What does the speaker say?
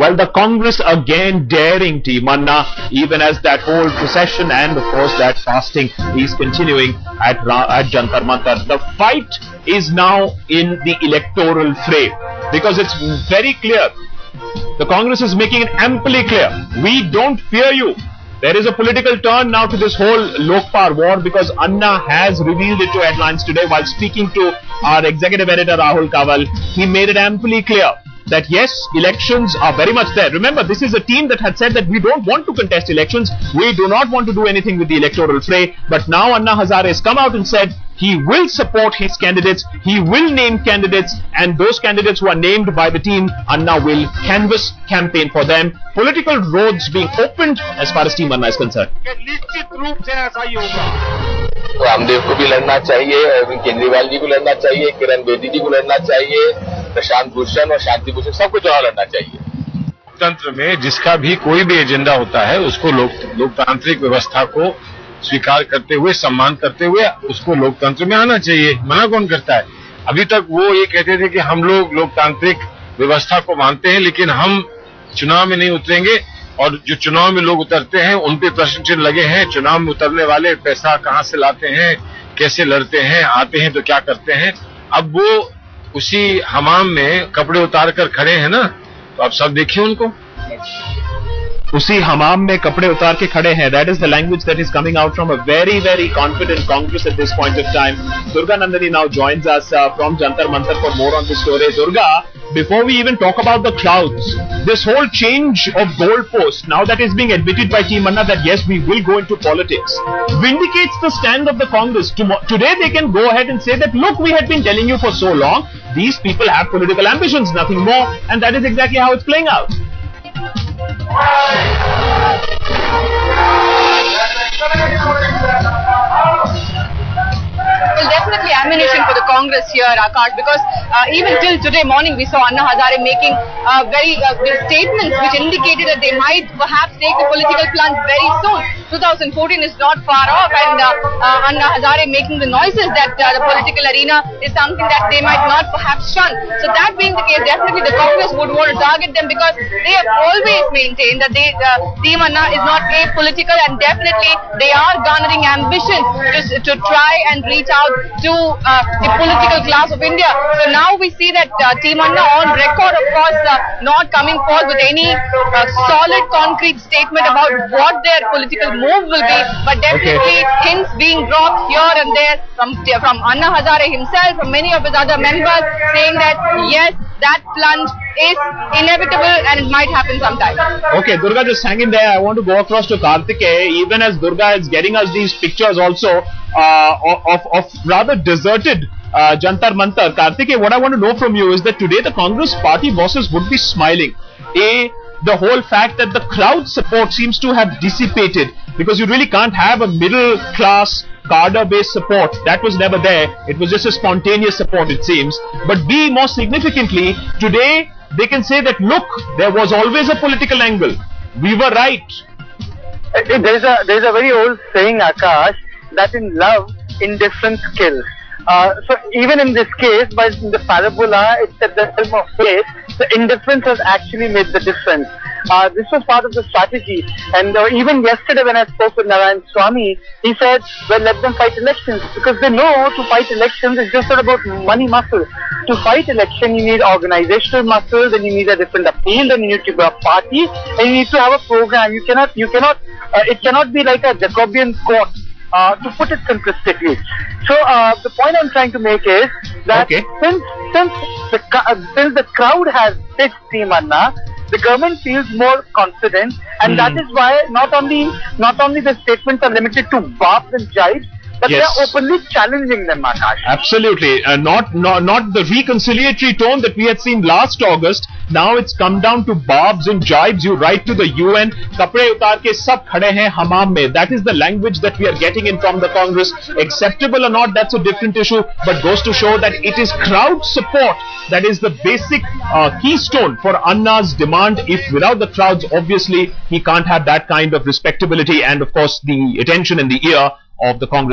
Well, the Congress again daring Team Anna, even as that whole procession and of course that fasting is continuing at Jantar Mantar. The fight is now in the electoral fray because it's very clear. The Congress is making it amply clear. We don't fear you. There is a political turn now to this whole Lokpal war because Anna has revealed it to headlines today while speaking to our executive editor Rahul Kaval. He made it amply clear that yes, elections are very much there. Remember, this is a team that had said that we don't want to contest elections. We do not want to do anything with the electoral fray. But now Anna Hazare has come out and said he will support his candidates. He will name candidates, and those candidates who are named by the team, Anna will canvass, campaign for them. Political roads being opened as far as Team Anna is concerned. तो रामदेव को भी लड़ना चाहिए, अरविंद केजरीवाल जी को लड़ना चाहिए, किरण बेदी जी को लड़ना चाहिए, प्रशांत भूषण और शांति भूषण सबको चुनाव लड़ना चाहिए। लोकतंत्र में जिसका भी कोई भी एजेंडा होता है उसको लोकतांत्रिक व्यवस्था को स्वीकार करते हुए, सम्मान करते हुए उसको लोकतंत्र में आना चाहिए। मना कौन करता है? अभी तक वो ये कहते थे कि हम लोग लोकतांत्रिक व्यवस्था को मानते हैं लेकिन हम चुनाव में नहीं उतरेंगे, और जो चुनाव में लोग उतरते हैं उन पे प्रश्न चिन्ह लगे हैं। चुनाव में उतरने वाले पैसा कहां से लाते हैं, कैसे लड़ते हैं, आते हैं तो क्या करते हैं। अब वो उसी हमाम में कपड़े उतार कर खड़े हैं ना, तो आप सब देखिए उनको। उसी हमाम में कपड़े उतार के खड़े हैं. That is the language that is coming out from a very, very confident Congress at this point of time. Durga Nandani now joins us from Jantar Mantar for more on this story. Durga, before we even talk about the crowds, this whole change of goalpost, now that is being admitted by Team Anna that yes, we will go into politics, vindicates the stand of the Congress. Today they can go ahead and say that look, we had been telling you for so long, these people have political ambitions, nothing more, and that is exactly how it's playing out. Well, definitely ammunition for the Congress here, Akash, because even till today morning we saw Anna Hazare making very statements which indicated that they might perhaps take the political plunge very soon. 2014 is not far off, and Anna Hazare making the noises that the political arena is something that they might not perhaps shun. So that being the case, definitely the Congress would want to target them because they have always maintained that Team Anna is not apolitical, and definitely they are garnering ambition to try and reach out to the political class of India. So now we see that Team Anna on record, of course, not coming forth with any solid concrete statement about what their political move will be, but definitely hints being dropped here and there from Anna Hazare himself, from many of his other members, saying that yes, that plunge is inevitable and it might happen sometime. Okay, Durga, just hang in there. I want to go across to Karthikeya. Even as Durga is getting us these pictures also of rather deserted Jantar Mantar. Karthikeya, what I want to know from you is that today the Congress party bosses would be smiling. The whole fact that the crowd support seems to have dissipated, because you really can't have a middle class cadre-based support. That was never there. It was just a spontaneous support, it seems. But B, more significantly, today they can say that look, there was always a political angle. We were right. There's a very old saying, Akash, that in love, indifference kills. So even in this case, but in the parabola, it's at the helm of faith, the indifference has actually made the difference. This was part of the strategy, and even yesterday when I spoke with Narayan Swamy, he said, well, let them fight elections, because they know to fight elections is just not about money muscle. To fight election, you need organizational muscle, then you need a different appeal, then you need to be a party, and you need to have a program. It cannot be like a Jacobian court. To put it simplistically. So the point I'm trying to make is that since the crowd has picked Team Anna, the government feels more confident, and that is why not only the statements are limited to barbs and jibes, but they are openly challenging them, Akash. Absolutely. Not the reconciliatory tone that we had seen last August. Now it's come down to barbs and jibes. You write to the UN, kapde utar ke sab khade hain hamam mein. That is the language that we are getting in from the Congress. Acceptable or not, that's a different issue, but goes to show that it is crowd support that is the basic keystone for Anna's demand. If without the crowds, obviously he can't have that kind of respectability and of course the attention and the ear of the Congress.